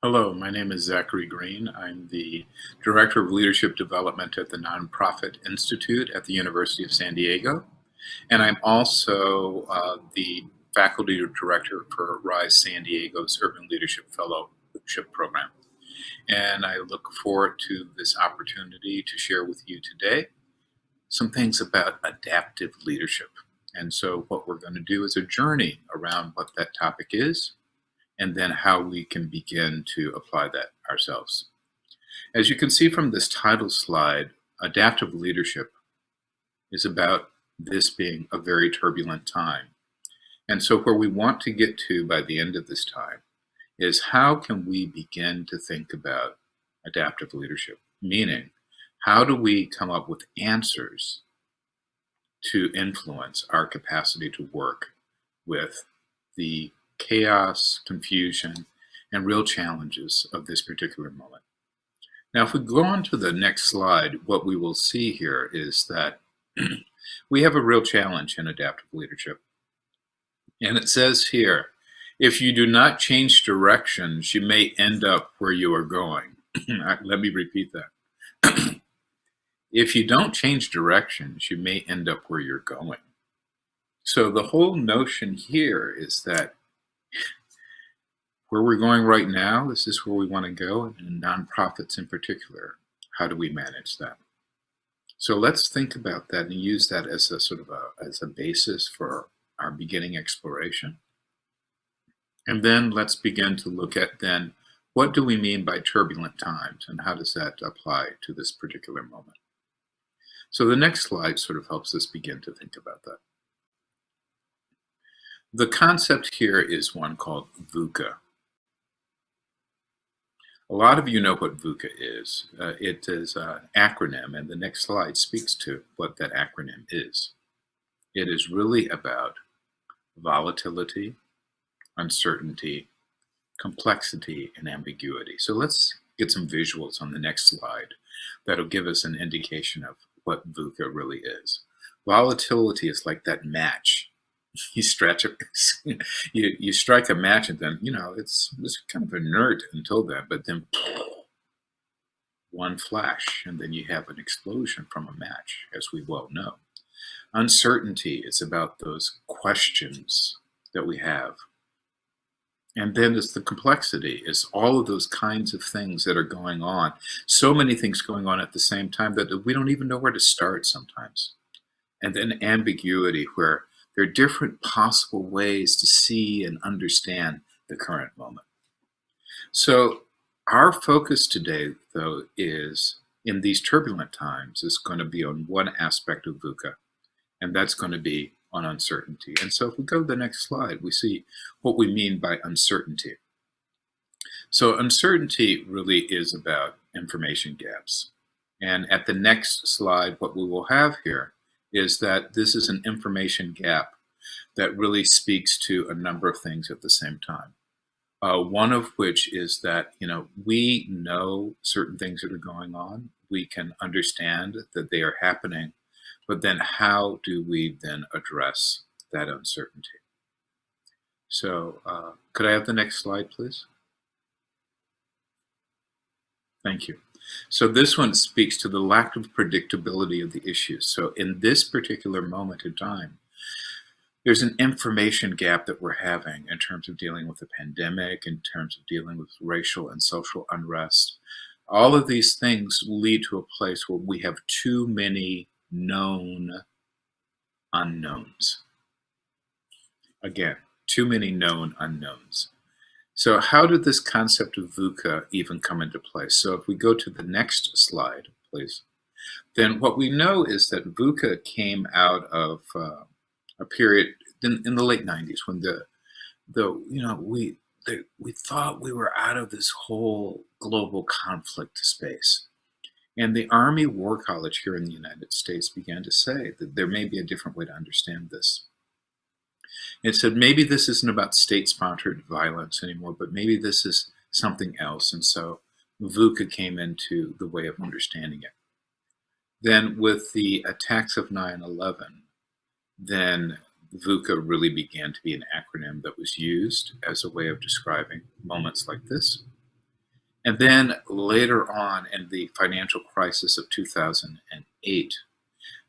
Hello, my name is Zachary Green. I'm the Director of Leadership Development at the Nonprofit Institute at the University of San Diego. And I'm also the Faculty Director for RISE San Diego's Urban Leadership Fellowship Program. And I look forward to this opportunity to share with you today some things about adaptive leadership. And so what we're going to do is a journey around what that topic is, and then how we can begin to apply that ourselves. As you can see from this title slide, adaptive leadership is about this being a very turbulent time. And so where we want to get to by the end of this time is how can we begin to think about adaptive leadership? Meaning, how do we come up with answers to influence our capacity to work with the chaos, confusion, and real challenges of this particular moment. Now, if we go on to the next slide, what we will see here is that we have a real challenge in adaptive leadership. And it says here, if you do not change directions, you may end up where you are going. Let me repeat that. If you don't change directions, you may end up where you're going. So the whole notion here is that where we're going right now, is this where we want to go? And nonprofits in particular, how do we manage that? So let's think about that and use that as a sort of as a basis for our beginning exploration. And then let's begin to look at then, what do we mean by turbulent times and how does that apply to this particular moment? So the next slide sort of helps us begin to think about that. The concept here is one called Vuca. A lot of you know what Vuca is. It is an acronym, and the next slide speaks to what that acronym is. It is really about volatility, uncertainty, complexity, and ambiguity. So let's get some visuals on the next slide that'll give us an indication of what Vuca really is. Volatility is like that match. You stretch it, you strike a match, and then it's kind of inert until then, but then one flash, and then you have an explosion from a match, as we well know. Uncertainty is about those questions that we have, and then there's the complexity, is all of those kinds of things that are going on. So many things going on at the same time that we don't even know where to start sometimes. And then ambiguity, where there are different possible ways to see and understand the current moment. So our focus today, though, is in these turbulent times is going to be on one aspect of Vuca, and that's going to be on uncertainty. And so if we go to the next slide, we see what we mean by uncertainty. So uncertainty really is about information gaps. And at the next slide, what we will have here is that this is an information gap that really speaks to a number of things at the same time. One of which is that, we know certain things that are going on. We can understand that they are happening, but then how do we then address that uncertainty? So could I have the next slide, please? Thank you. So this one speaks to the lack of predictability of the issues. So in this particular moment in time, there's an information gap that we're having in terms of dealing with the pandemic, in terms of dealing with racial and social unrest. All of these things lead to a place where we have too many known unknowns. Again, too many known unknowns. So how did this concept of Vuca even come into place? So if we go to the next slide, please, then what we know is that Vuca came out of a period in the late 90s when we thought we were out of this whole global conflict space. And the Army War College here in the United States began to say that there may be a different way to understand this. It said maybe this isn't about state-sponsored violence anymore, but maybe this is something else. And so Vuca came into the way of understanding it. Then with the attacks of 9/11, then Vuca really began to be an acronym that was used as a way of describing moments like this. And then later on in the financial crisis of 2008,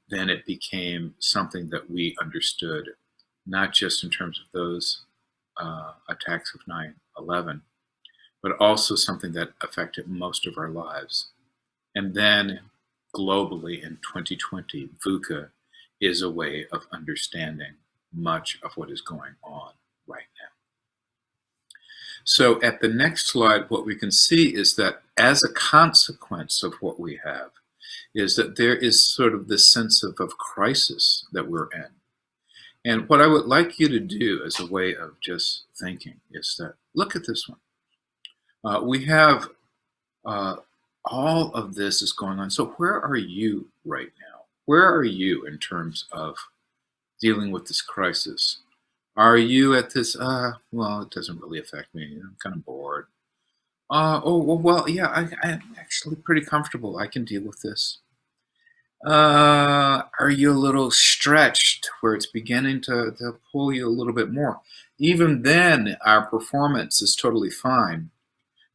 then it became something that we understood, not just in terms of those attacks of 9/11, but also something that affected most of our lives. And then globally in 2020, Vuca is a way of understanding much of what is going on right now. So at the next slide, what we can see is that as a consequence of what we have, is that there is sort of this sense of crisis that we're in. And what I would like you to do as a way of just thinking is that look at this one. We have all of this is going on. So where are you right now? Where are you in terms of dealing with this crisis? Are you at this, well, it doesn't really affect me. I'm kind of bored. Well, yeah, I'm actually pretty comfortable. I can deal with this. Are you a little stretched where it's beginning to pull you a little bit more? Even then, our performance is totally fine.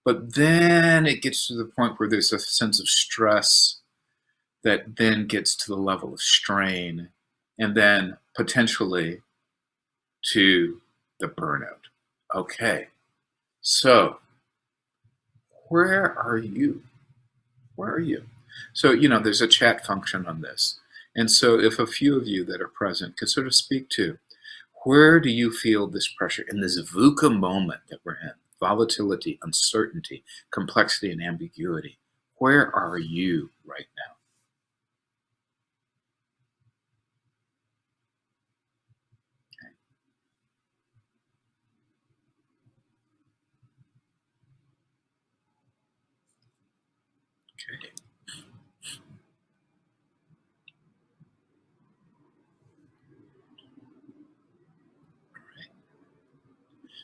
But then it gets to the point where there's a sense of stress that then gets to the level of strain and then potentially to the burnout. Okay, so where are you? Where are you? So, there's a chat function on this. And so if a few of you that are present could sort of speak to where do you feel this pressure in this VUCA moment that we're in? Volatility, uncertainty, complexity, and ambiguity. Where are you right now? Okay.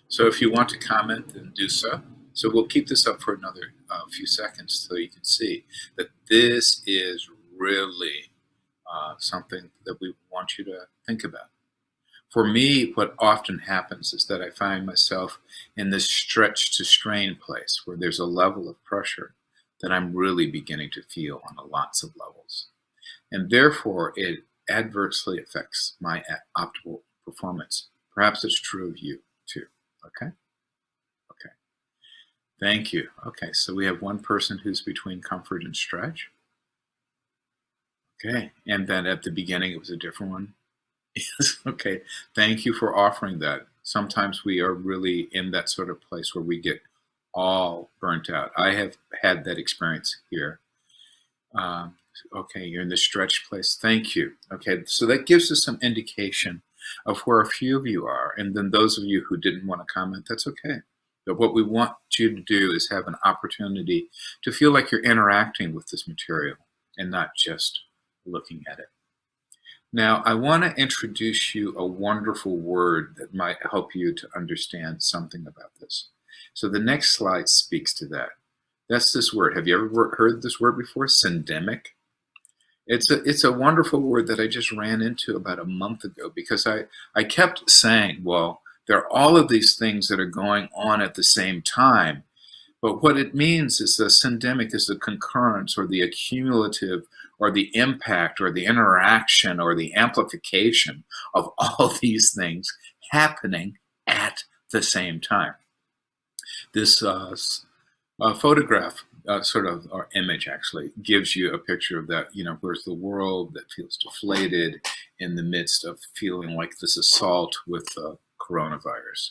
So if you want to comment, then do so. So we'll keep this up for another few seconds so you can see that this is really something that we want you to think about. For me, what often happens is that I find myself in this stretch to strain place where there's a level of pressure that I'm really beginning to feel on lots of levels. And therefore, it adversely affects my optimal performance. Perhaps it's true of you too. Okay? Okay. Thank you. Okay, so we have one person who's between comfort and stretch. Okay, and then at the beginning it was a different one. Yes, okay. Thank you for offering that. Sometimes we are really in that sort of place where we get all burnt out. I have had that experience here. Um, okay, you're in the stretch place. Thank you. Okay, so that gives us some indication of where a few of you are. And then those of you who didn't want to comment, that's okay. But what we want you to do is have an opportunity to feel like you're interacting with this material and not just looking at it. Now, I want to introduce you a wonderful word that might help you to understand something about this. So the next slide speaks to that. That's this word. Have you ever heard this word before? Syndemic. It's a wonderful word that I just ran into about a month ago because I kept saying, well, there are all of these things that are going on at the same time. But what it means is the syndemic is the concurrence or the accumulative or the impact or the interaction or the amplification of all these things happening at the same time. This photograph or image actually gives you a picture of that, where's the world that feels deflated in the midst of feeling like this assault with coronavirus.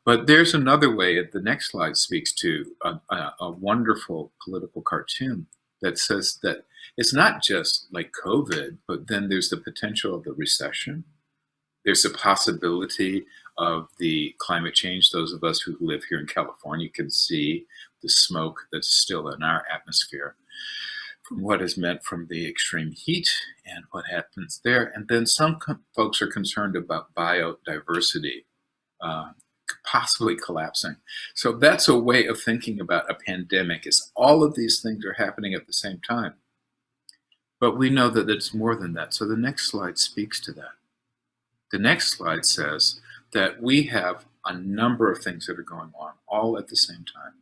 But there's another way. The next slide speaks to a wonderful political cartoon that says that it's not just like COVID, but then there's the potential of the recession. There's a possibility of the climate change. Those of us who live here in California can see the smoke that's still in our atmosphere from what is meant from the extreme heat and what happens there. And then some folks are concerned about biodiversity possibly collapsing. So that's a way of thinking about a pandemic, is all of these things are happening at the same time. But we know that it's more than that. So the next slide speaks to that. The next slide says that we have a number of things that are going on all at the same time.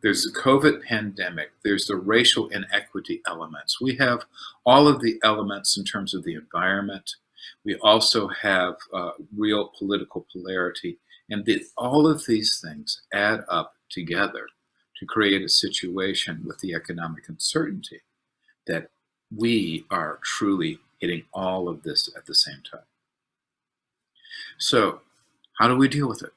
There's the COVID pandemic. There's the racial inequity elements. We have all of the elements in terms of the environment. We also have real political polarity. And all of these things add up together to create a situation with the economic uncertainty that we are truly hitting all of this at the same time. So how do we deal with it?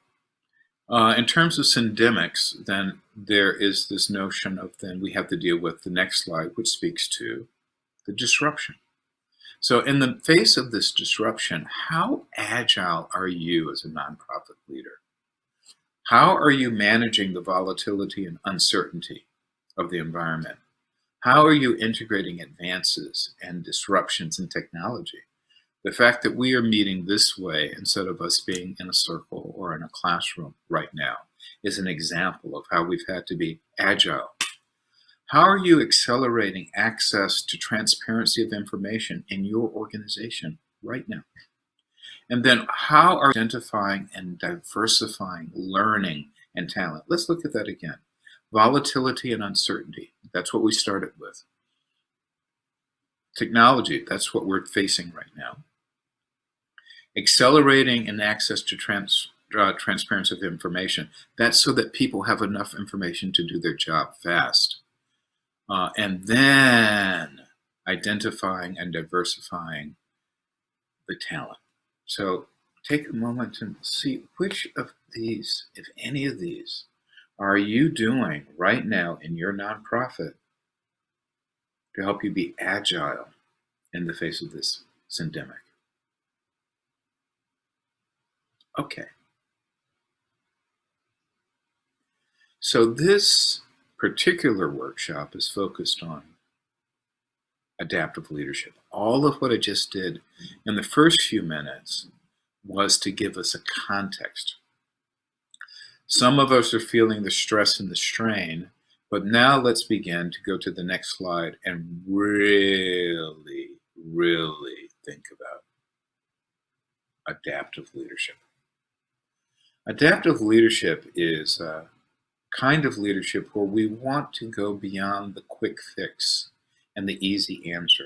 In terms of syndemics, then there is this notion of then we have to deal with the next slide, which speaks to the disruption. So in the face of this disruption, how agile are you as a nonprofit leader? How are you managing the volatility and uncertainty of the environment? How are you integrating advances and disruptions in technology? The fact that we are meeting this way instead of us being in a circle or in a classroom right now is an example of how we've had to be agile. How are you accelerating access to transparency of information in your organization right now? And then how are you identifying and diversifying learning and talent? Let's look at that again. Volatility and uncertainty, that's what we started with. Technology, that's what we're facing right now. Accelerating and access to transparency of information, that's so that people have enough information to do their job fast. And then identifying and diversifying the talent. So take a moment to see which of these, if any of these, are you doing right now in your nonprofit to help you be agile in the face of this syndemic? Okay. So this particular workshop is focused on adaptive leadership. All of what I just did in the first few minutes was to give us a context. Some of us are feeling the stress and the strain, but now let's begin to go to the next slide and really, really think about adaptive leadership. Adaptive leadership is a kind of leadership where we want to go beyond the quick fix and the easy answer.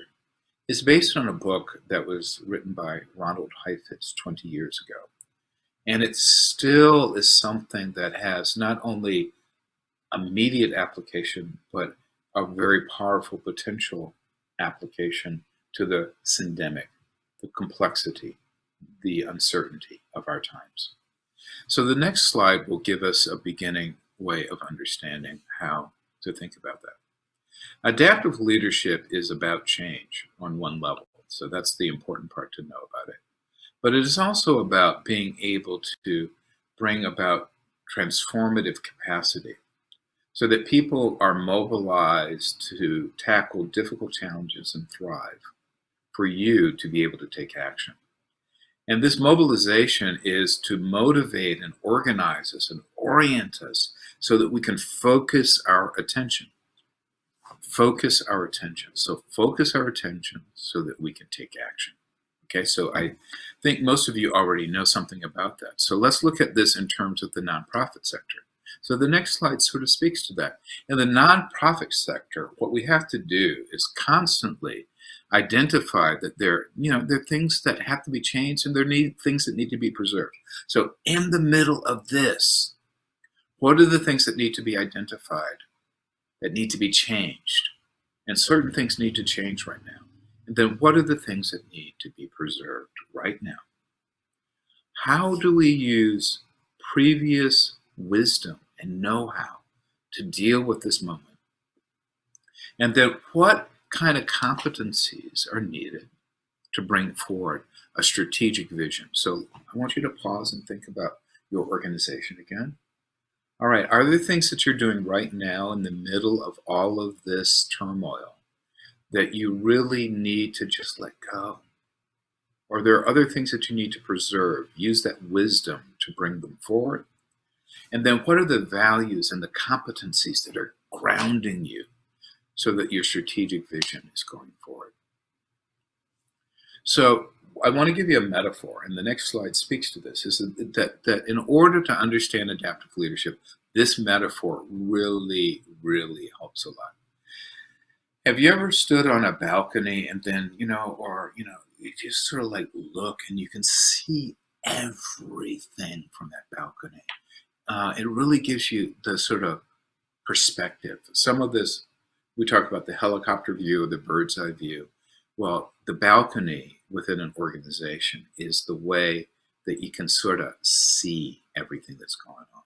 It's based on a book that was written by Ronald Heifetz 20 years ago. And it still is something that has not only immediate application, but a very powerful potential application to the syndemic, the complexity, the uncertainty of our times. So the next slide will give us a beginning way of understanding how to think about that. Adaptive leadership is about change on one level. So that's the important part to know about it. But it is also about being able to bring about transformative capacity so that people are mobilized to tackle difficult challenges and thrive, for you to be able to take action. And this mobilization is to motivate and organize us and orient us so that we can focus our attention. Focus our attention. So focus our attention so that we can take action. Okay, so I think most of you already know something about that. So let's look at this in terms of the nonprofit sector. So the next slide sort of speaks to that. In the nonprofit sector, what we have to do is constantly identify that there are things that have to be changed and there are things that need to be preserved. So in the middle of this, what are the things that need to be identified, that need to be changed? And certain things need to change right now. And then what are the things that need to be preserved right now? How do we use previous wisdom and know-how to deal with this moment? And then what kind of competencies are needed to bring forward a strategic vision? So I want you to pause and think about your organization again. All right, are there things that you're doing right now in the middle of all of this turmoil that you really need to just let go? Or there are other things that you need to preserve? Use that wisdom to bring them forward. And then what are the values and the competencies that are grounding you so that your strategic vision is going forward? So I want to give you a metaphor, and the next slide speaks to this, is that in order to understand adaptive leadership, this metaphor really, really helps a lot. Have you ever stood on a balcony and then, you just sort of like look and you can see everything from that balcony? It really gives you the sort of perspective. Some of this, we talk about the helicopter view or the bird's eye view. Well, the balcony within an organization is the way that you can sort of see everything that's going on.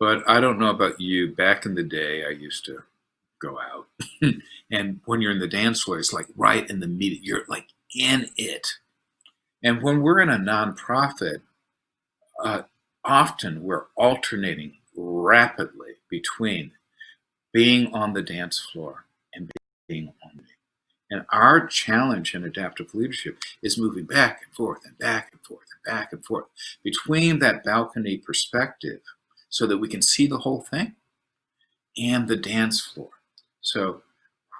But I don't know about you. Back in the day, I used to go out. And when you're in the dance floor, it's like right in the meat, you're like in it. And when we're in a nonprofit, often we're alternating rapidly between being on the dance floor and being on the. And our challenge in adaptive leadership is moving back and forth and back and forth and back and forth between that balcony perspective so that we can see the whole thing and the dance floor. So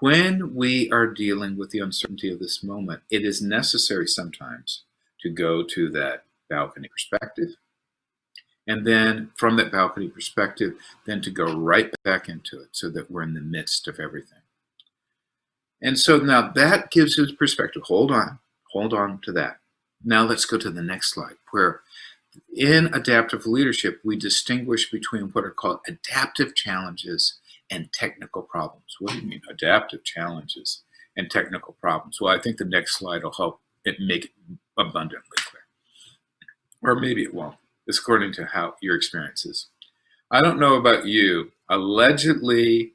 when we are dealing with the uncertainty of this moment, it is necessary sometimes to go to that balcony perspective. And then from that balcony perspective, then to go right back into it so that we're in the midst of everything. And so now that gives us perspective. Hold on to that. Now let's go to the next slide, where in adaptive leadership, we distinguish between what are called adaptive challenges and technical problems. What do you mean, adaptive challenges and technical problems? Well, I think the next slide will help it make it abundantly clear. Or maybe it won't. It's according to how your experience is. I don't know about you. Allegedly,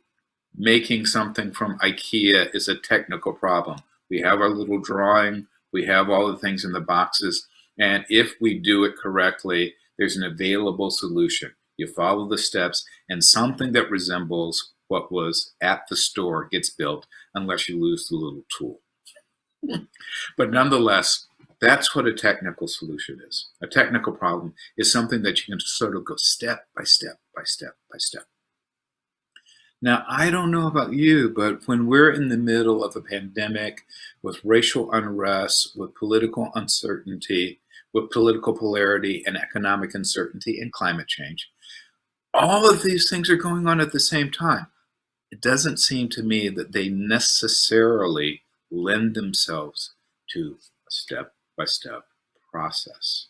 making something from IKEA is a technical problem. We have our little drawing. We have all the things in the boxes. And if we do it correctly, there's an available solution. You follow the steps, and something that resembles what was at the store gets built, unless you lose the little tool. But nonetheless, that's what a technical solution is. A technical problem is something that you can sort of go step by step by step by step. Now, I don't know about you, but when we're in the middle of a pandemic with racial unrest, with political uncertainty, with political polarity and economic uncertainty and climate change, all of these things are going on at the same time. It doesn't seem to me that they necessarily lend themselves to a step-by-step process.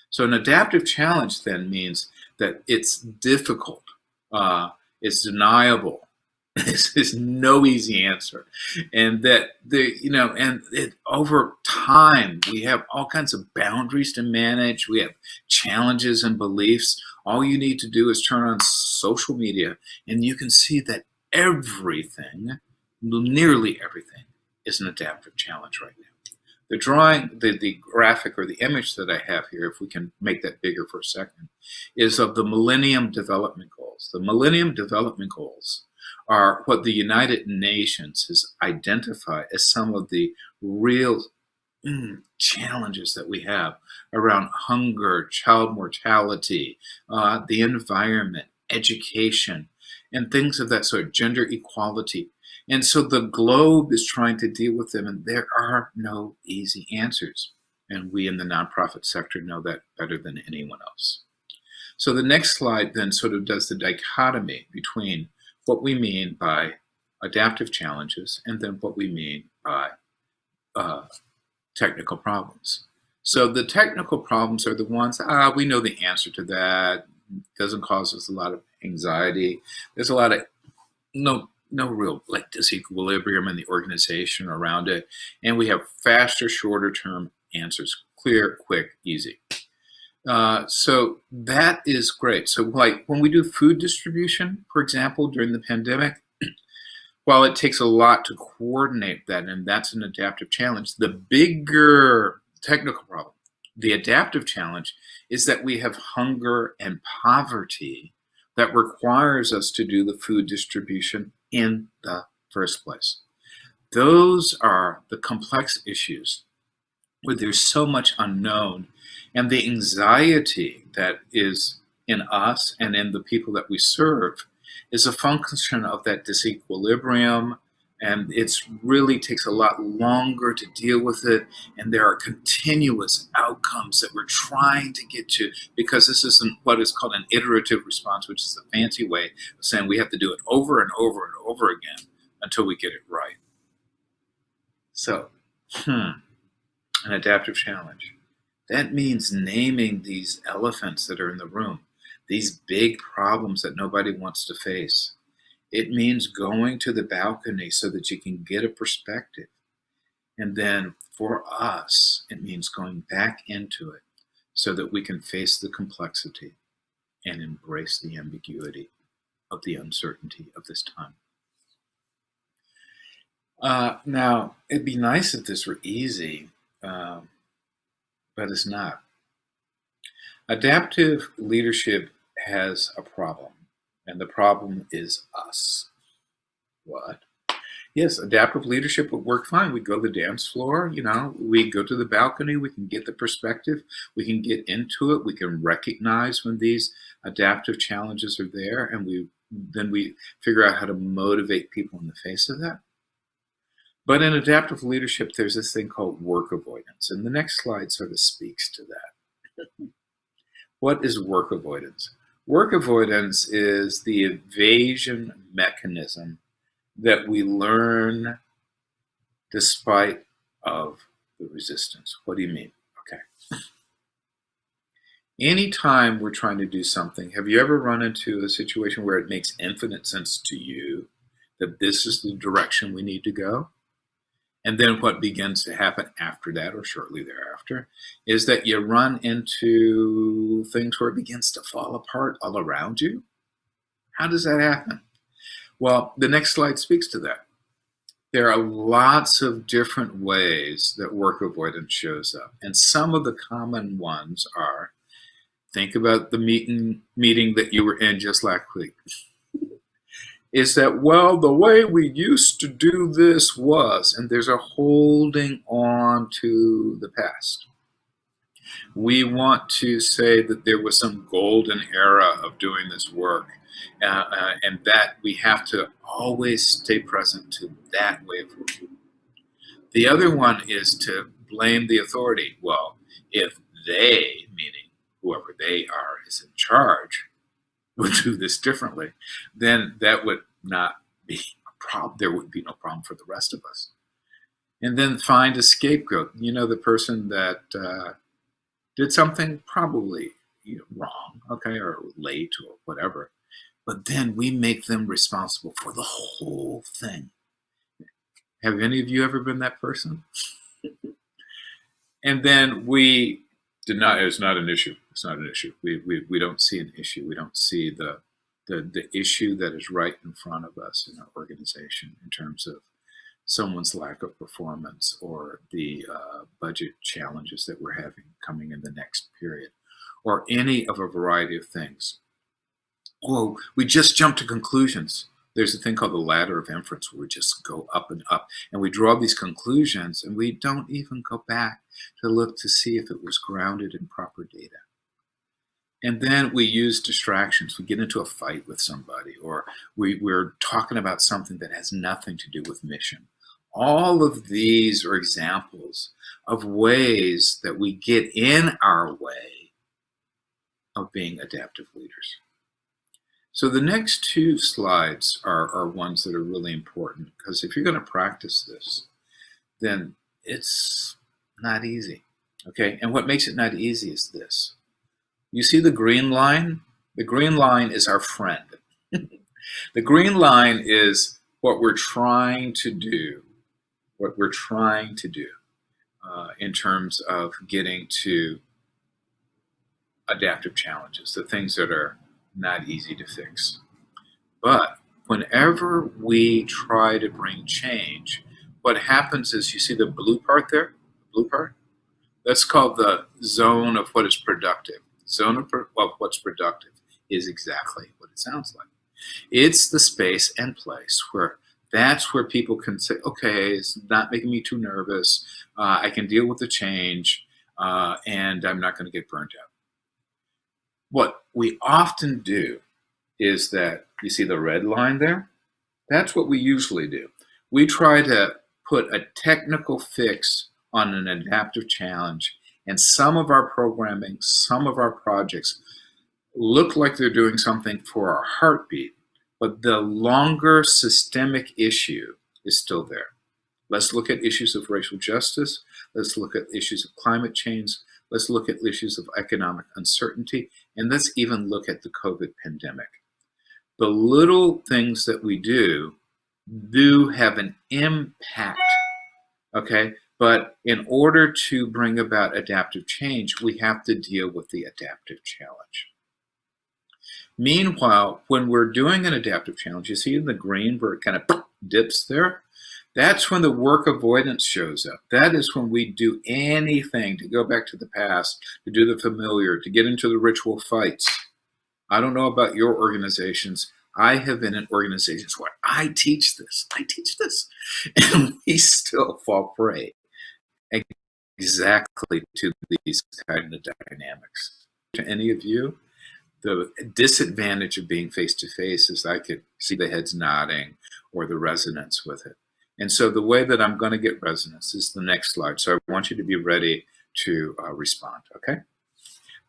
So an adaptive challenge then means that it's difficult, it's deniable. There's no easy answer, and that over time we have all kinds of boundaries to manage. We have challenges and beliefs. All you need to do is turn on social media, and you can see that everything, nearly everything, is an adaptive challenge right now. The drawing, the graphic or the image that I have here, if we can make that bigger for a second, is of the Millennium Development Goals. The Millennium Development Goals are what the United Nations has identified as some of the real challenges that we have around hunger, child mortality, the environment, education, and things of that sort, gender equality. And so the globe is trying to deal with them, and there are no easy answers. And we in the nonprofit sector know that better than anyone else. So the next slide then sort of does the dichotomy between what we mean by adaptive challenges and then what we mean by technical problems. So the technical problems are the ones, we know the answer to that. It doesn't cause us a lot of anxiety. There's a lot of no real like disequilibrium in the organization around it. And we have faster, shorter term answers, clear, quick, easy. So that is great. So like when we do food distribution, for example, during the pandemic, while it takes a lot to coordinate that, and that's an adaptive challenge, the bigger technical problem, the adaptive challenge, is that we have hunger and poverty that requires us to do the food distribution in the first place. Those are the complex issues where there's so much unknown, and the anxiety that is in us and in the people that we serve is a function of that disequilibrium And it's really takes a lot longer to deal with it. And there are continuous outcomes that we're trying to get to, because this isn't what is called an iterative response, which is a fancy way of saying we have to do it over and over and over again until we get it right. So, an adaptive challenge. That means naming these elephants that are in the room, these big problems that nobody wants to face. It means going to the balcony so that you can get a perspective. And then for us, it means going back into it so that we can face the complexity and embrace the ambiguity of the uncertainty of this time. Now, it'd be nice if this were easy, but it's not. Adaptive leadership has a problem, and the problem is us. What? Yes, adaptive leadership would work fine. We go to the dance floor, we go to the balcony, we can get the perspective, we can get into it, we can recognize when these adaptive challenges are there, and then we figure out how to motivate people in the face of that. But in adaptive leadership, there's this thing called work avoidance, and the next slide sort of speaks to that. What is work avoidance? Work avoidance is the evasion mechanism that we learn despite of the resistance. What do you mean? Okay. Anytime we're trying to do something, have you ever run into a situation where it makes infinite sense to you that this is the direction we need to go? And then what begins to happen after that, or shortly thereafter, is that you run into things where it begins to fall apart all around you. How does that happen? Well, the next slide speaks to that. There are lots of different ways that work avoidance shows up. And some of the common ones are, think about the meeting that you were in just last week. Is that, well, the way we used to do this was, and there's a holding on to the past. We want to say that there was some golden era of doing this work, and that we have to always stay present to that way of working. The other one is to blame the authority. Well, if they, meaning whoever they are, is in charge, would do this differently, then that would not be a problem. There would be no problem for the rest of us. And then find a scapegoat. The person that did something probably wrong, okay, or late or whatever. But then we make them responsible for the whole thing. Have any of you ever been that person? And then we deny it's not an issue. It's not an issue. We don't see an issue. We don't see the issue that is right in front of us in our organization in terms of someone's lack of performance or the budget challenges that we're having coming in the next period, or any of a variety of things. Oh, we just jump to conclusions. There's a thing called the ladder of inference where we just go up and up and we draw these conclusions and we don't even go back to look to see if it was grounded in proper data. And then we use distractions. We get into a fight with somebody, or we're talking about something that has nothing to do with mission. All of these are examples of ways that we get in our way of being adaptive leaders. So the next two slides are ones that are really important, because if you're going to practice this, then it's not easy. Okay, and what makes it not easy is this. You see the green line? The green line is our friend. The green line is what we're trying to do, in terms of getting to adaptive challenges, the things that are not easy to fix. But whenever we try to bring change, what happens is, you see the blue part there? The blue part? That's called the zone of what is productive. Zone of what's productive is exactly what it sounds like. It's the space and place where that's where people can say, okay, it's not making me too nervous. I can deal with the change, and I'm not going to get burnt out. What we often do is that, you see the red line there? That's what we usually do. We try to put a technical fix on an adaptive challenge, and some of our programming, some of our projects look like they're doing something for our heartbeat, but the longer systemic issue is still there. Let's look at issues of racial justice. Let's look at issues of climate change. Let's look at issues of economic uncertainty. And let's even look at the COVID pandemic. The little things that we do have an impact, okay? But in order to bring about adaptive change, we have to deal with the adaptive challenge. Meanwhile, when we're doing an adaptive challenge, you see in the green where it kind of dips there? That's when the work avoidance shows up. That is when we do anything to go back to the past, to do the familiar, to get into the ritual fights. I don't know about your organizations. I have been in organizations where I teach this, and we still fall prey exactly to these kind of dynamics. To any of you, the disadvantage of being face-to-face is I could see the heads nodding or the resonance with it. And so the way that I'm going to get resonance is the next slide. So I want you to be ready to respond, okay?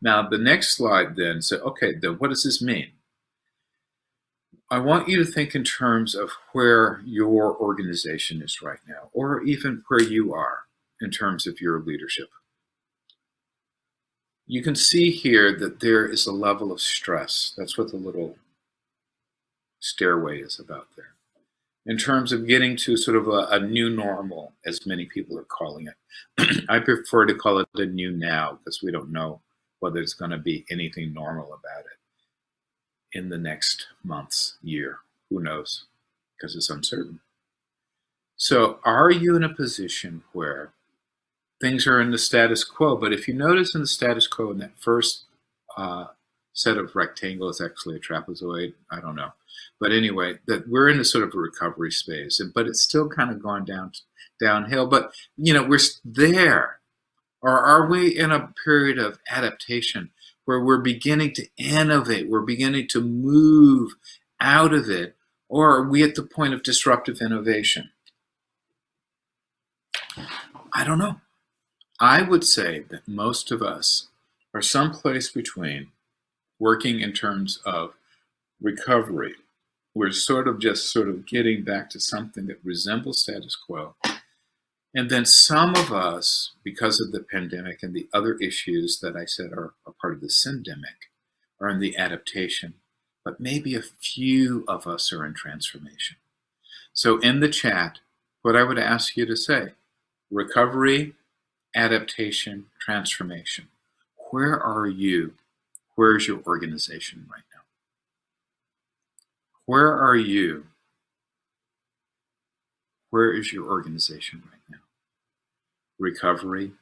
Now, the next slide then, so, okay, then what does this mean? I want you to think in terms of where your organization is right now, or even where you are in terms of your leadership. You can see here that there is a level of stress. That's what the little stairway is about there. In terms of getting to sort of a new normal, as many people are calling it. I prefer to call it a new now, because we don't know whether it's going to be anything normal about it in the next months, year. Who knows? Because it's uncertain. So are you in a position where things are in the status quo? But if you notice in the status quo, in that first set of rectangles, actually a trapezoid, I don't know. But anyway, that we're in a sort of a recovery space, but it's still kind of gone downhill. But, you know, we're there. Or are we in a period of adaptation where we're beginning to innovate, we're beginning to move out of it? Or are we at the point of disruptive innovation? I don't know. I would say that most of us are someplace between working in terms of recovery. We're sort of getting back to something that resembles status quo. And then some of us, because of the pandemic and the other issues that I said are part of the syndemic, are in the adaptation. But maybe a few of us are in transformation. So in the chat, what I would ask you to say, recovery, adaptation, transformation. Where are you? Where's your organization right now? Where are you? Where is your organization right now? Recovery,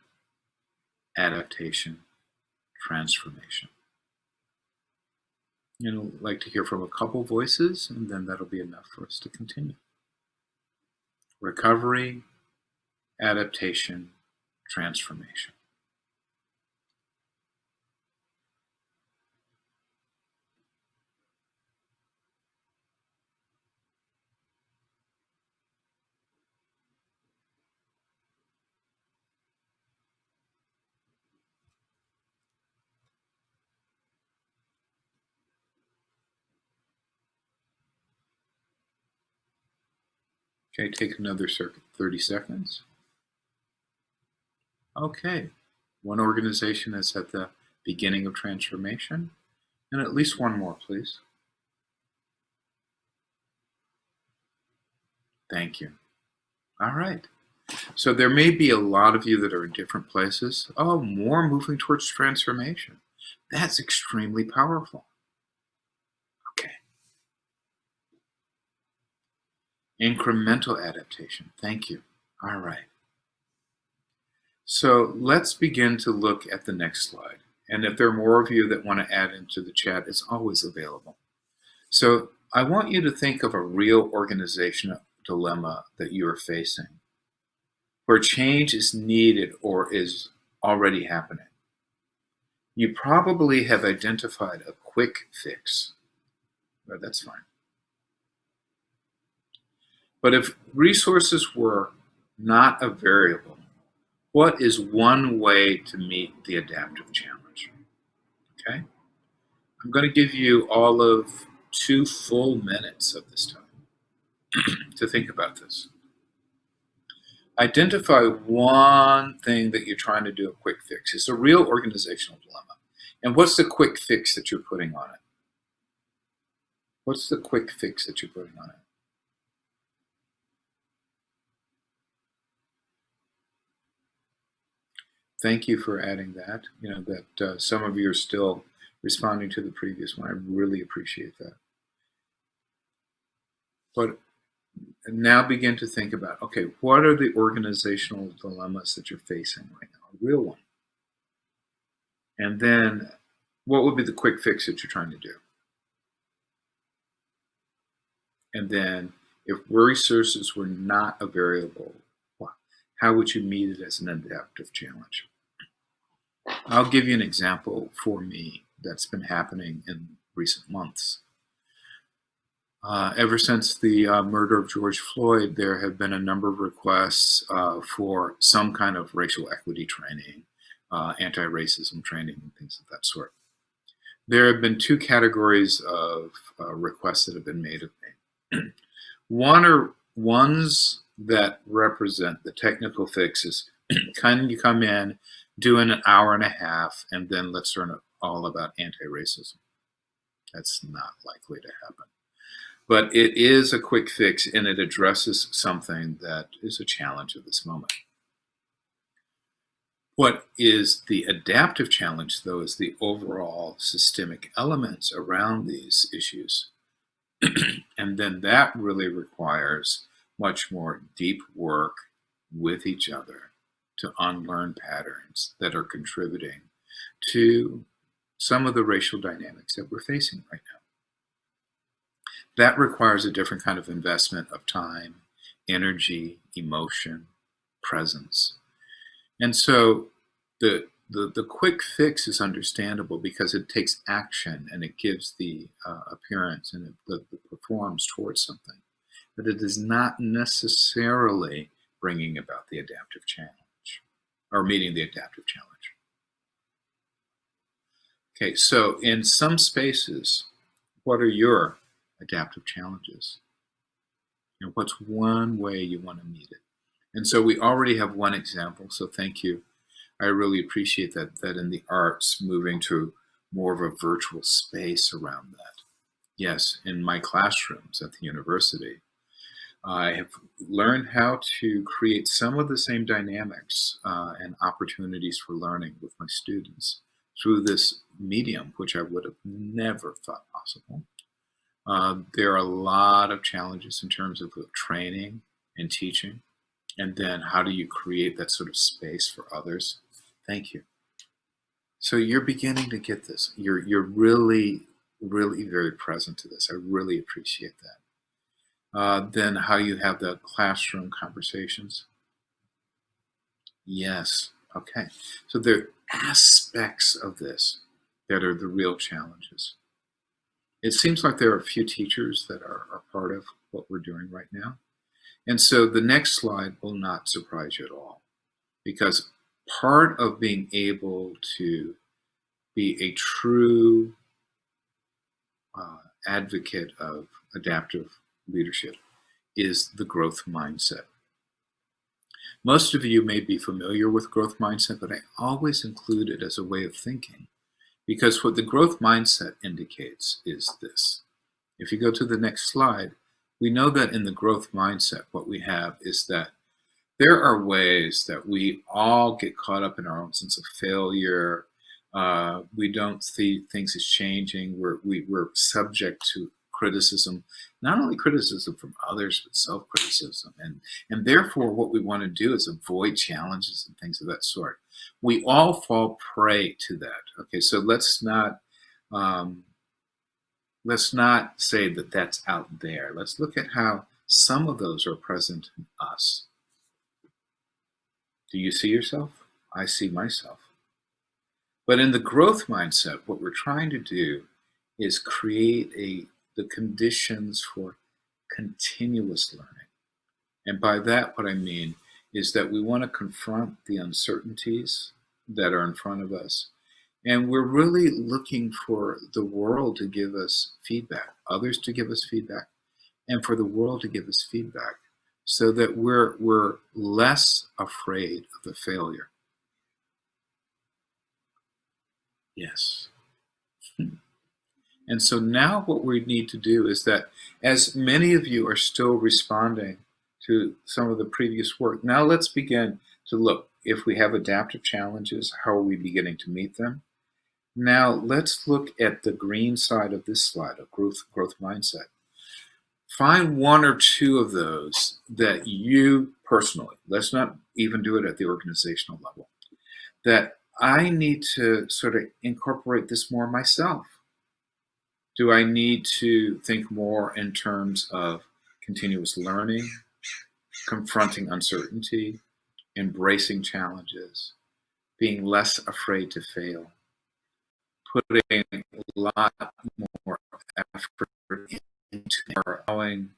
adaptation, transformation. You know, I'd like to hear from a couple voices, and then that'll be enough for us to continue. Recovery, adaptation, transformation. Okay, take another 30 seconds. Okay, one organization is at the beginning of transformation, and at least one more, please. Thank you. All right. So there may be a lot of you that are in different places. Oh, more moving towards transformation. That's extremely powerful. Okay. Incremental adaptation. Thank you. All right. So let's begin to look at the next slide. And if there are more of you that want to add into the chat, it's always available. So I want you to think of a real organizational dilemma that you are facing, where change is needed or is already happening. You probably have identified a quick fix, but that's fine. But if resources were not a variable, what is one way to meet the adaptive challenge? Okay, I'm going to give you all of 2 full minutes of this time to think about this. Identify one thing that you're trying to do a quick fix. It's a real organizational dilemma. And what's the quick fix that you're putting on it? What's the quick fix that you're putting on it? Thank you for adding that. You know, that some of you are still responding to the previous one. I really appreciate that. But now begin to think about, okay, what are the organizational dilemmas that you're facing right now? A real one. And then what would be the quick fix that you're trying to do? And then if resources were not a variable, how would you meet it as an adaptive challenge? I'll give you an example for me that's been happening in recent months. Ever since the murder of George Floyd, there have been a number of requests for some kind of racial equity training, anti-racism training, and things of that sort. There have been 2 categories of requests that have been made of me. One are ones that represent the technical fixes. Can you come in, do an hour and a half, and then let's learn all about anti-racism? That's not likely to happen. But it is a quick fix, and it addresses something that is a challenge at this moment. What is the adaptive challenge, though, is the overall systemic elements around these issues. And then that really requires much more deep work with each other to unlearn patterns that are contributing to some of the racial dynamics that we're facing right now. That requires a different kind of investment of time, energy, emotion, presence. And so the quick fix is understandable because it takes action and it gives the appearance and it performs towards something. But it is not necessarily bringing about the adaptive challenge or meeting the adaptive challenge. Okay, so in some spaces, what are your adaptive challenges? And what's one way you want to meet it? And so we already have one example, so thank you. I really appreciate that in the arts, moving to more of a virtual space around that. Yes, in my classrooms at the university, I have learned how to create some of the same dynamics and opportunities for learning with my students through this medium, which I would have never thought possible. There are a lot of challenges in terms of training and teaching, and then how do you create that sort of space for others? Thank you. So you're beginning to get this. You're really, really very present to this. I really appreciate that. Then how you have the classroom conversations. Yes. Okay. So there are aspects of this that are the real challenges. It seems like there are a few teachers that are part of what we're doing right now. And so the next slide will not surprise you at all, because part of being able to be a true advocate of adaptive leadership is the growth mindset. Most of you may be familiar with growth mindset, but I always include it as a way of thinking, because what the growth mindset indicates is this. If you go to the next slide, we know that in the growth mindset, what we have is that there are ways that we all get caught up in our own sense of failure. We don't see things as changing. We're subject to criticism, not only criticism from others, but self-criticism. And therefore, what we want to do is avoid challenges and things of that sort. We all fall prey to that. Okay, so let's not say that that's out there. Let's look at how some of those are present in us. Do you see yourself? I see myself. But in the growth mindset, what we're trying to do is create the conditions for continuous learning. And by that, what I mean is that we want to confront the uncertainties that are in front of us. And we're really looking for the world to give us feedback, others to give us feedback, and for the world to give us feedback so that we're less afraid of the failure. Yes. And so now what we need to do is that, as many of you are still responding to some of the previous work, now let's begin to look. If we have adaptive challenges, how are we beginning to meet them? Now let's look at the green side of this slide, of growth mindset. Find one or two of those that you personally, let's not even do it at the organizational level, that I need to sort of incorporate this more myself. Do I need to think more in terms of continuous learning, confronting uncertainty, embracing challenges, being less afraid to fail, putting a lot more effort into allowing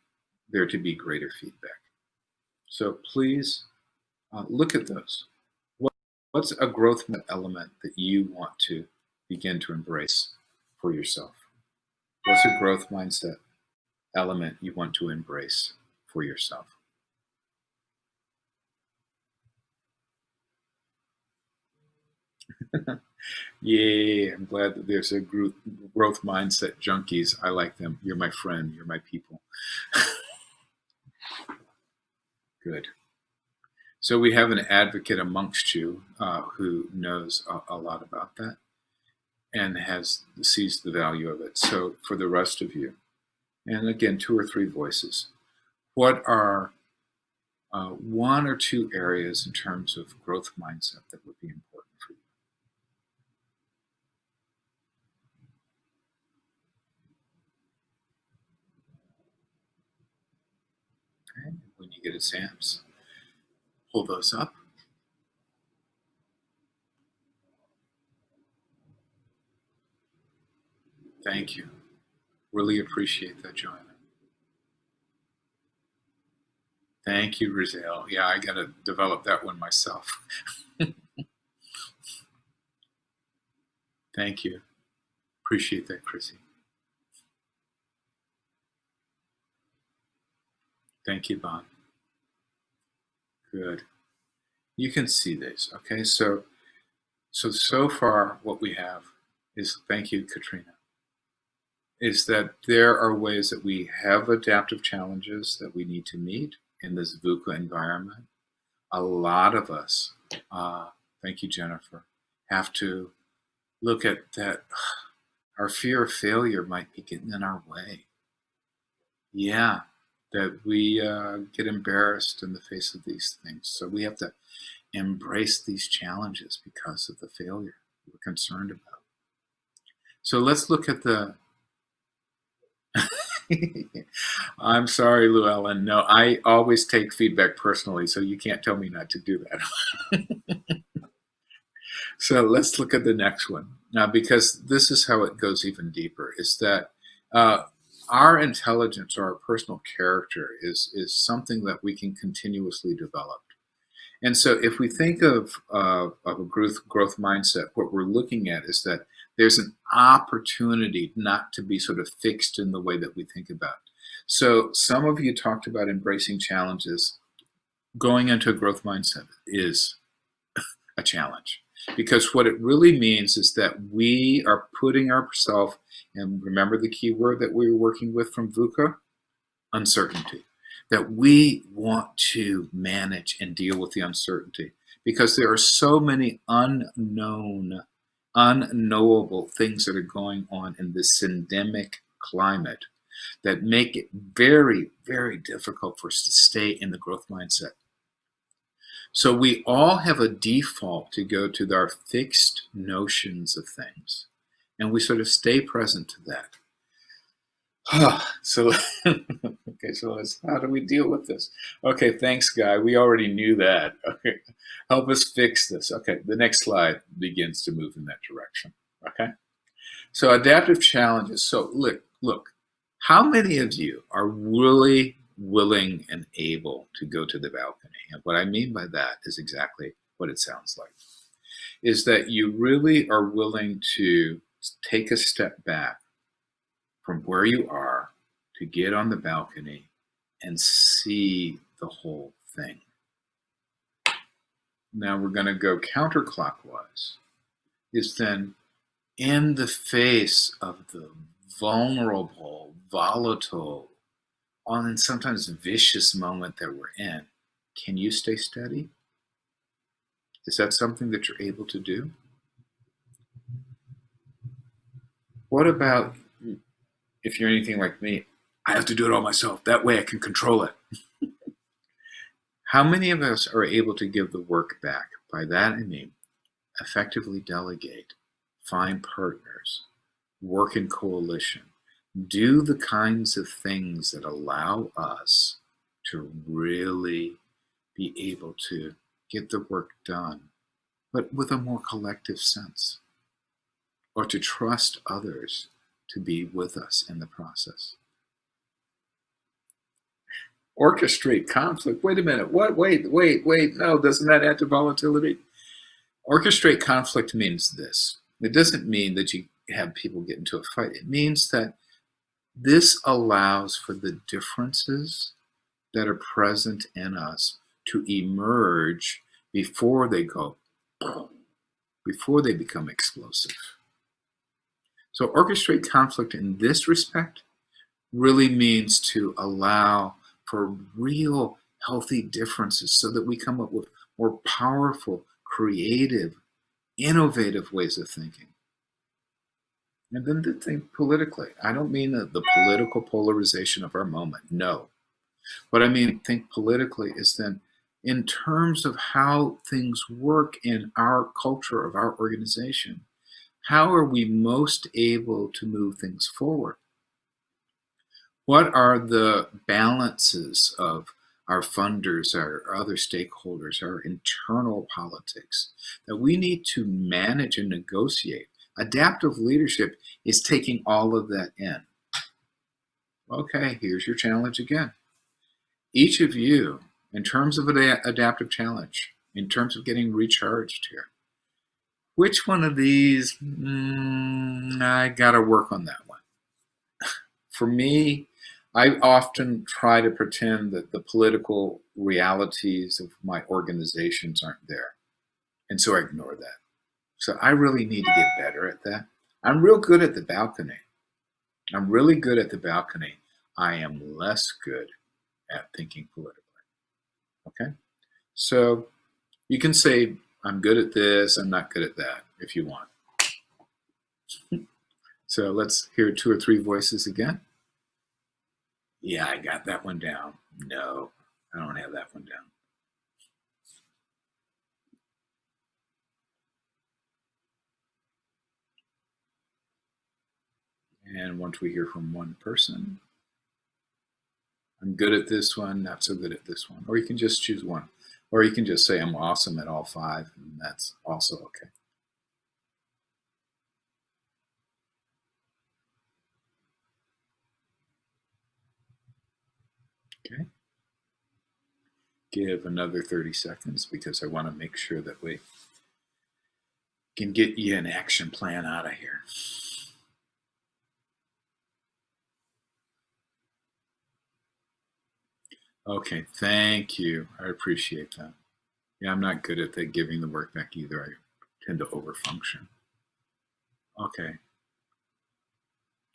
there to be greater feedback? So please look at those. What's a growth element that you want to begin to embrace for yourself? What's a growth mindset element you want to embrace for yourself? Yay, I'm glad that there's a group, growth mindset junkies. I like them. You're my friend. You're my people. Good. So we have an advocate amongst you who knows a lot about that and sees the value of it. So for the rest of you, and again, 2 or 3 voices, what are one or two areas in terms of growth mindset that would be important for you? Okay. When you get a chance, pull those up. Thank you. Really appreciate that, Joanna. Thank you, Rizal. Yeah, I got to develop that one myself. Thank you. Appreciate that, Chrissy. Thank you, Bon. Good. You can see these, okay? So far what we have is, thank you, Katrina, is that there are ways that we have adaptive challenges that we need to meet in this Vuca environment. A lot of us, thank you, Jennifer, have to look at that. Our fear of failure might be getting in our way. Yeah, that we get embarrassed in the face of these things. So we have to embrace these challenges because of the failure we're concerned about. So let's look at the I'm sorry, Llewellyn. No, I always take feedback personally, so you can't tell me not to do that. So let's look at the next one. Now, because this is how it goes even deeper, is that our intelligence or our personal character is something that we can continuously develop. And so if we think of a growth mindset, what we're looking at is that there's an opportunity not to be sort of fixed in the way that we think about. So some of you talked about embracing challenges. Going into a growth mindset is a challenge, because what it really means is that we are putting ourselves, and remember the key word that we were working with from Vuca, uncertainty, that we want to manage and deal with the uncertainty, because there are so many unknowable things that are going on in this syndemic climate that make it very, very difficult for us to stay in the growth mindset. So we all have a default to go to our fixed notions of things, and we sort of stay present to that. So, okay, so how do we deal with this? Okay, thanks, Guy. We already knew that. Okay, help us fix this. Okay, the next slide begins to move in that direction. Okay, so adaptive challenges. So look, how many of you are really willing and able to go to the balcony. And what I mean by that is exactly what it sounds like, is that you really are willing to take a step back from where you are to get on the balcony and see the whole thing. Now we're going to go counterclockwise, is then in the face of the vulnerable, volatile, and sometimes vicious moment that we're in, can you stay steady? Is that something that you're able to do? What about if you're anything like me? I have to do it all myself. That way I can control it. How many of us are able to give the work back? By that I mean effectively delegate, find partners, work in coalition, do the kinds of things that allow us to really be able to get the work done, but with a more collective sense, or to trust others to be with us in the process. Orchestrate conflict. Wait a minute. What? Wait. No, doesn't that add to volatility? Orchestrate conflict means this. It doesn't mean that you have people get into a fight. It means that this allows for the differences that are present in us to emerge before they go, before they become explosive. So orchestrate conflict in this respect really means to allow for real healthy differences so that we come up with more powerful, creative, innovative ways of thinking. And then to think politically. I don't mean the political polarization of our moment. No. What I mean, think politically is then in terms of how things work in our culture of our organization, how are we most able to move things forward? What are the balances of our funders, our other stakeholders, our internal politics that we need to manage and negotiate? Adaptive leadership is taking all of that in. Okay, here's your challenge again. Each of you, in terms of an adaptive challenge, in terms of getting recharged here, which one of these, I gotta work on that one. For me, I often try to pretend that the political realities of my organizations aren't there. And so I ignore that. So I really need to get better at that. I'm real good at the balcony. I'm really good at the balcony. I am less good at thinking politically. Okay? So you can say, I'm good at this, I'm not good at that, if you want. So let's hear 2 or 3 voices again. Yeah, I got that one down. No, I don't have that one down. And once we hear from one person, I'm good at this one, not so good at this one. Or you can just choose one. Or you can just say I'm awesome at all 5, and that's also okay. Okay. Give another 30 seconds because I want to make sure that we can get you an action plan out of here. Okay, thank you. I appreciate that. Yeah, I'm not good at the giving the work back either. I tend to overfunction. Okay.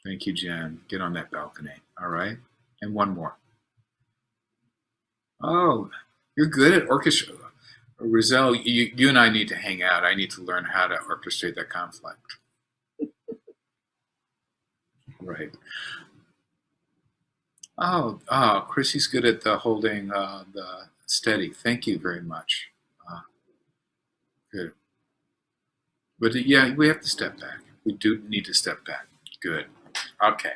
Thank you, Jen. Get on that balcony. All right. And one more. Oh, you're good at orchestra. Rizal, you and I need to hang out. I need to learn how to orchestrate that conflict. Right. Oh, Chrissy's good at the holding the steady. Thank you very much. Good. But yeah, we have to step back. We do need to step back. Good. Okay.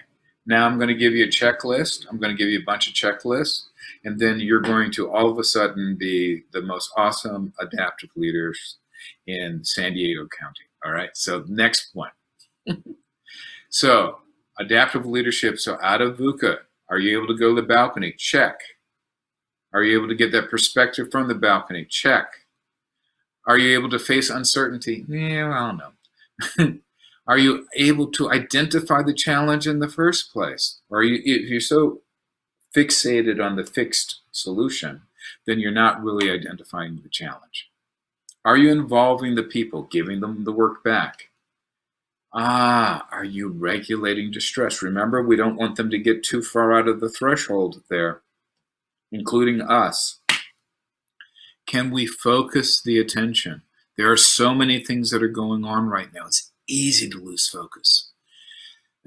Now I'm going to give you a checklist. I'm going to give you a bunch of checklists, and then you're going to all of a sudden be the most awesome adaptive leaders in San Diego County. All right. So next one. So adaptive leadership. So out of Vuca, Are you able to go to the balcony? Check. Are you able to get that perspective from the balcony? Check. Are you able to face uncertainty? Yeah, I don't know. Are you able to identify the challenge in the first place? Or if you're so fixated on the fixed solution, then you're not really identifying the challenge. Are you involving the people, giving them the work back? Are you regulating distress? Remember, we don't want them to get too far out of the threshold there, including us. Can we focus the attention? There are so many things that are going on right now. It's easy to lose focus.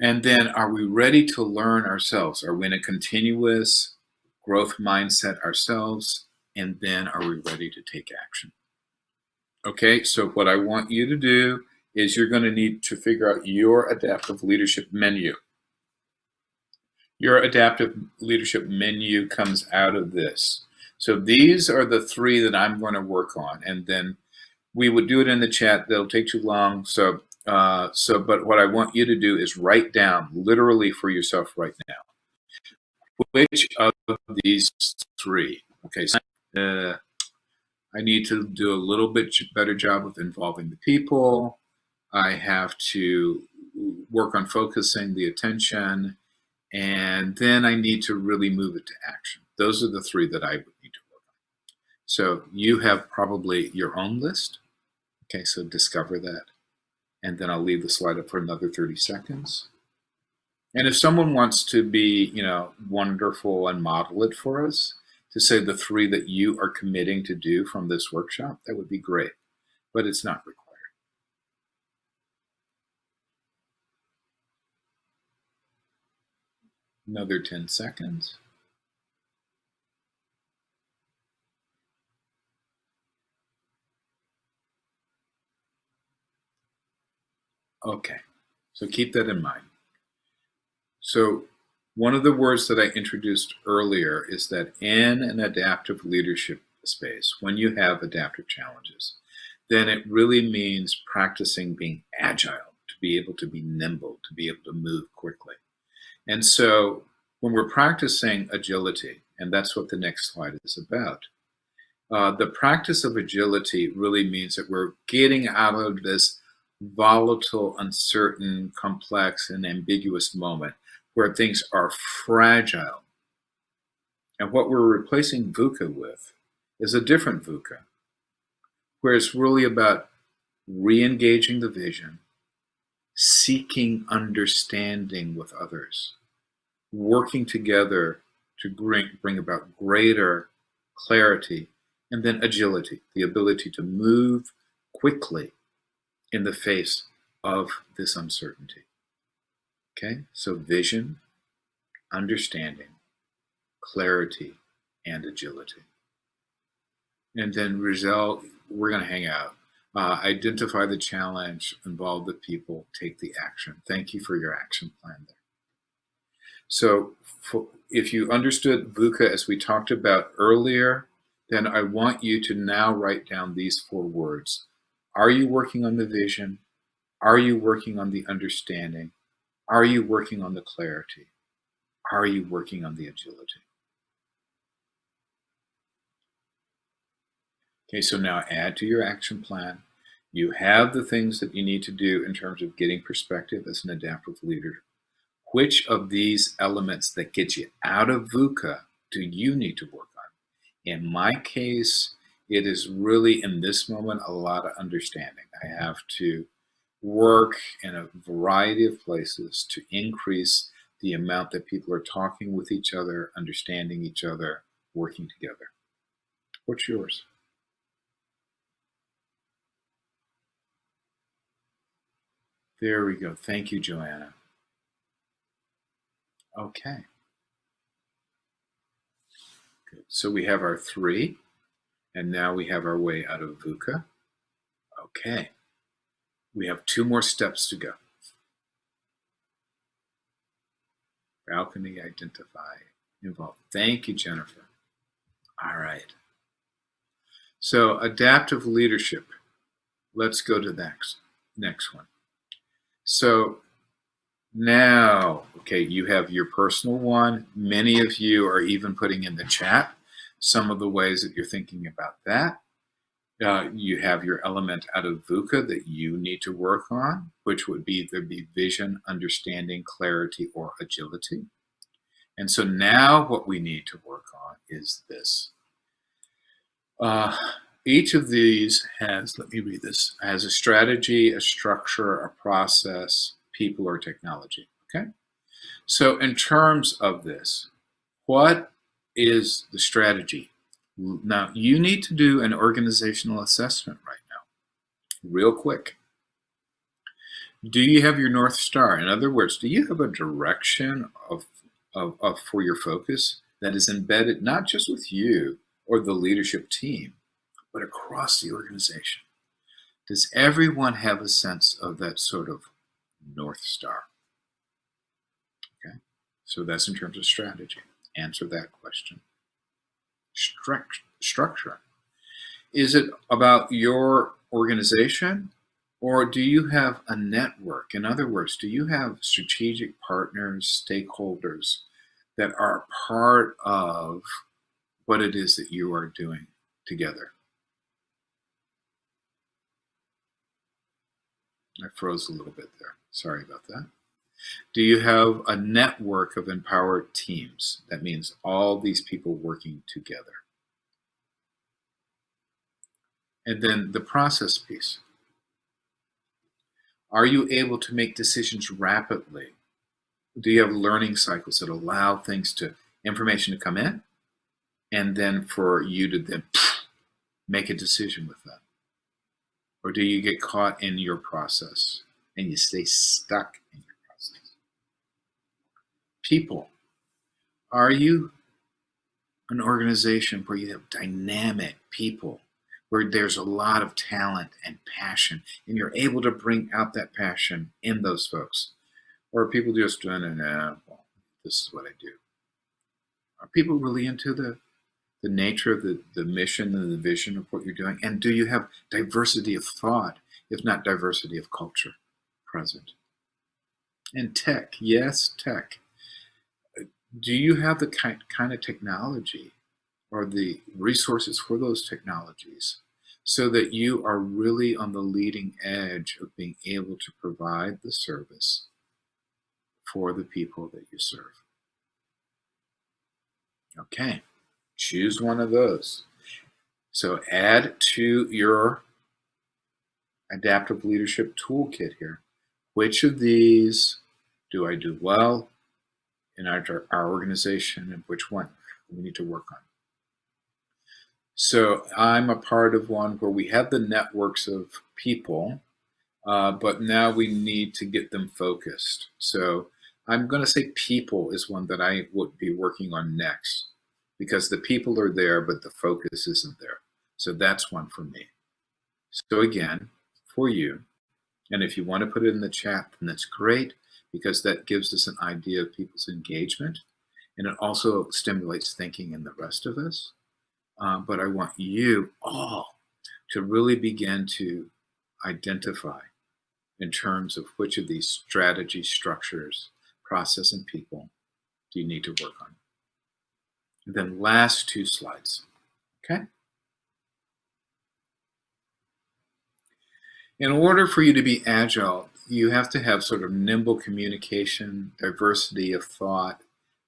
And then, are we ready to learn ourselves? Are we in a continuous growth mindset ourselves? And then, are we ready to take action? Okay, so what I want you to do is you're going to need to figure out your adaptive leadership menu. Your adaptive leadership menu comes out of this. So these are the 3 that I'm going to work on, and then we would do it in the chat. They'll take too long. But what I want you to do is write down literally for yourself right now. Which of these 3? Okay, so, I need to do a little bit better job of involving the people. I have to work on focusing the attention, and then I need to really move it to action. Those are the 3 that I would need to work on. So you have probably your own list. Okay, so discover that. And then I'll leave the slide up for another 30 seconds. And if someone wants to be, wonderful and model it for us, to say the 3 that you are committing to do from this workshop, that would be great, but it's not required. Another 10 seconds. Okay, so keep that in mind. So one of the words that I introduced earlier is that in an adaptive leadership space, when you have adaptive challenges, then it really means practicing being agile, to be able to be nimble, to be able to move quickly. And so when we're practicing agility, and that's what the next slide is about, the practice of agility really means that we're getting out of this volatile, uncertain, complex, and ambiguous moment where things are fragile. And what we're replacing Vuca with is a different Vuca, where it's really about re-engaging the vision, seeking understanding with others, working together to bring about greater clarity, and then agility, the ability to move quickly in the face of this uncertainty. Okay, so vision, understanding, clarity, and agility. And then Rizal, we're going to hang out. Identify the challenge, involve the people, take the action. Thank you for your action plan there. So if you understood Vuca as we talked about earlier, then I want you to now write down these 4 words. Are you working on the vision? Are you working on the understanding? Are you working on the clarity? Are you working on the agility? Okay, so now add to your action plan. You have the things that you need to do in terms of getting perspective as an adaptive leader. Which of these elements that get you out of Vuca do you need to work on? In my case, it is really in this moment a lot of understanding. I have to work in a variety of places to increase the amount that people are talking with each other, understanding each other, working together. What's yours? There we go. Thank you, Joanna. Okay. Good. So we have our 3, and now we have our way out of Vuca. Okay. We have 2 more steps to go. Balcony, identify, involve. Thank you, Jennifer. All right. So adaptive leadership. Let's go to the next one. So now, Okay, you have your personal one. Many of you are even putting in the chat some of the ways that you're thinking about that. You have your element out of Vuca that you need to work on, which would either be vision, understanding, clarity, or agility. And so now what we need to work on is this. Each of these has, let me read this, has a strategy, a structure, a process, people, or technology. Okay? So in terms of this, what is the strategy? Now, you need to do an organizational assessment right now, real quick. Do you have your North Star? In other words, do you have a direction for your focus that is embedded not just with you or the leadership team, but across the organization? Does everyone have a sense of that sort of North Star? Okay, so that's in terms of strategy. Answer that question. Structure. Is it about your organization, or do you have a network? In other words, do you have strategic partners, stakeholders that are part of what it is that you are doing together? I froze a little bit there. Sorry about that. Do you have a network of empowered teams? That means all these people working together. And then the process piece. Are you able to make decisions rapidly? Do you have learning cycles that allow information to come in, and then for you to then make a decision with that? Or do you get caught in your process and you stay stuck in your process? People. Are you an organization where you have dynamic people, where there's a lot of talent and passion, and you're able to bring out that passion in those folks? Or are people just doing it, well, this is what I do? Are people really into the nature of the mission and the vision of what you're doing? And do you have diversity of thought, if not diversity of culture, present? And tech, yes, tech. Do you have the kind of technology or the resources for those technologies so that you are really on the leading edge of being able to provide the service for the people that you serve? Okay, choose one of those. So add to your adaptive leadership toolkit here. Which of these do I do well in our organization, and which one we need to work on? So I'm a part of one where we have the networks of people, but now we need to get them focused. So I'm going to say people is one that I would be working on next, because the people are there, but the focus isn't there. So that's one for me. So again, for you, and if you want to put it in the chat, then that's great, because that gives us an idea of people's engagement, and it also stimulates thinking in the rest of us. But I want you all to really begin to identify in terms of which of these strategy, structures, process, and people do you need to work on. And then last two slides, okay? In order for you to be agile, you have to have sort of nimble communication, diversity of thought,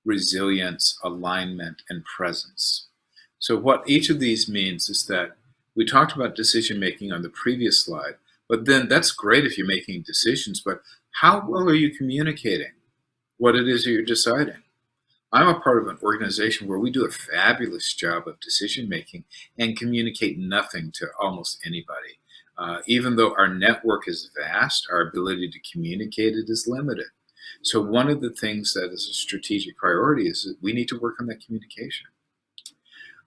resilience, alignment, and presence. So what each of these means is that we talked about decision making on the previous slide, but then that's great if you're making decisions, but how well are you communicating what it is that you're deciding? I'm a part of an organization where we do a fabulous job of decision making and communicate nothing to almost anybody. Even though our network is vast, our ability to communicate it is limited. So one of the things that is a strategic priority is that we need to work on that communication.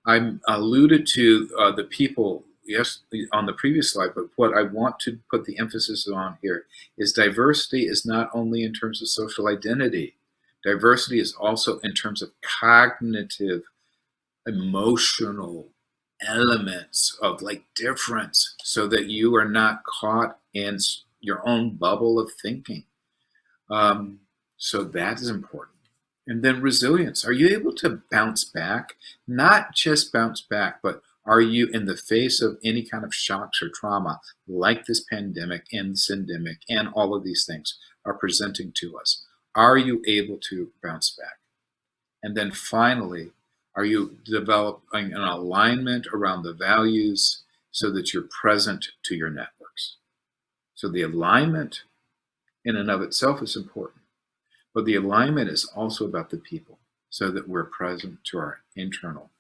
I alluded to the people, yes, on the previous slide, but what I want to put the emphasis on here is diversity is not only in terms of social identity. Diversity is also in terms of cognitive, emotional elements of like difference, so that you are not caught in your own bubble of thinking. So that is important. And then resilience. Are you able to bounce back? Not just bounce back, but are you in the face of any kind of shocks or trauma like this pandemic and this endemic and all of these things are presenting to us? Are you able to bounce back? And then finally, are you developing an alignment around the values so that you're present to your networks? So the alignment in and of itself is important. But the alignment is also about the people so that we're present to our internal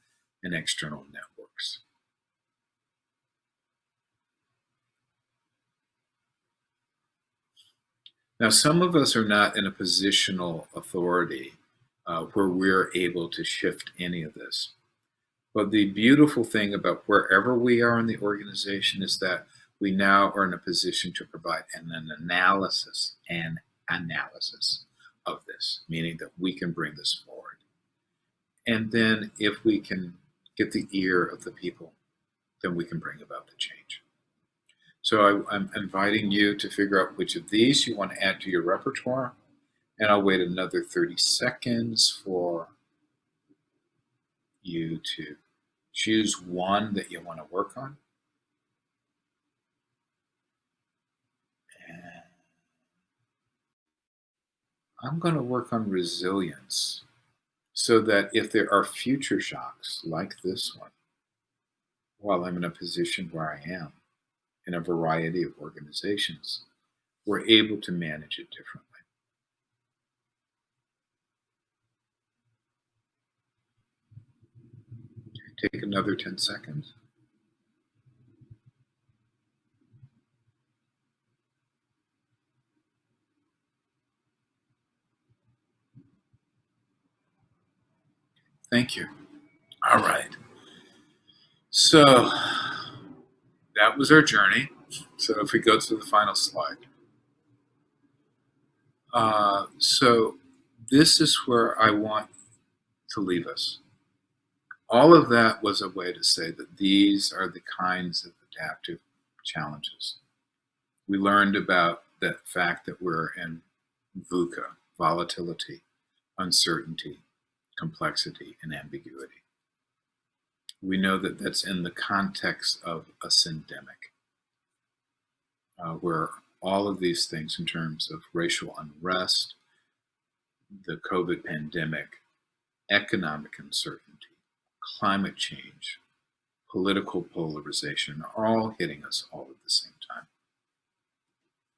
and external networks. Now, some of us are not in a positional authority where we're able to shift any of this. But the beautiful thing about wherever we are in the organization is that we now are in a position to provide an analysis of this, meaning that we can bring this forward. And then if we can get the ear of the people, then we can bring about the change. So I'm inviting you to figure out which of these you want to add to your repertoire. And I'll wait another 30 seconds for you to choose one that you want to work on. And I'm going to work on resilience so that if there are future shocks like this one, while I'm in a position where I am in a variety of organizations, we're able to manage it differently. Take another 10 seconds. Thank you. All right. So that was our journey. So if we go to the final slide. So this is where I want to leave us. All of that was a way to say that these are the kinds of adaptive challenges. We learned about the fact that we're in Vuca, volatility, uncertainty, complexity, and ambiguity. We know that that's in the context of a syndemic, where all of these things in terms of racial unrest, the COVID pandemic, economic uncertainty, climate change, political polarization are all hitting us all at the same time.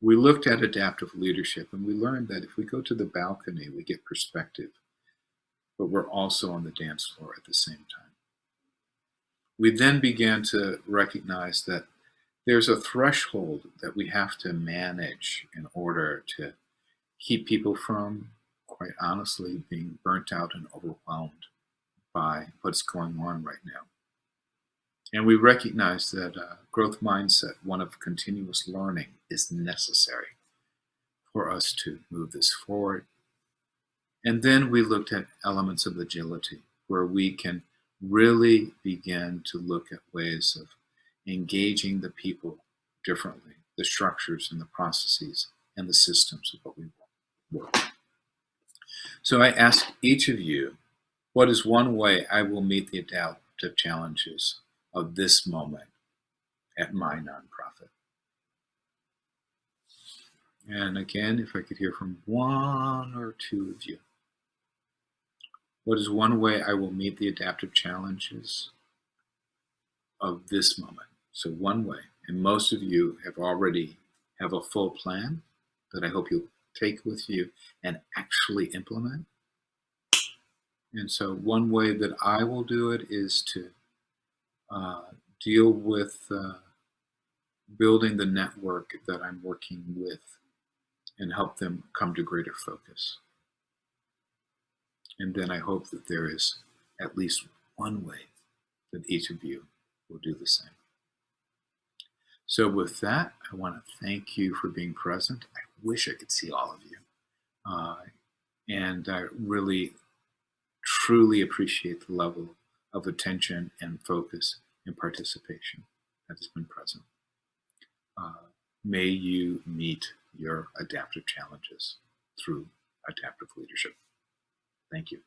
We looked at adaptive leadership and we learned that if we go to the balcony, we get perspective, but we're also on the dance floor at the same time. We then began to recognize that there's a threshold that we have to manage in order to keep people from, quite honestly, being burnt out and overwhelmed by what's going on right now. And we recognize that growth mindset, one of continuous learning, is necessary for us to move this forward. And then we looked at elements of agility, where we can really begin to look at ways of engaging the people differently, the structures and the processes and the systems of what we work. So I ask each of you, what is one way I will meet the adaptive challenges of this moment at my nonprofit? And again, if I could hear from one or two of you, what is one way I will meet the adaptive challenges of this moment? So one way, and most of you already have a full plan that I hope you'll take with you and actually implement. And so one way that I will do it is to deal with building the network that I'm working with and help them come to greater focus. And then I hope that there is at least one way that each of you will do the same. So with that, I want to thank you for being present. I wish I could see all of you. And I really, truly appreciate the level of attention and focus and participation that has been present. May you meet your adaptive challenges through adaptive leadership. Thank you.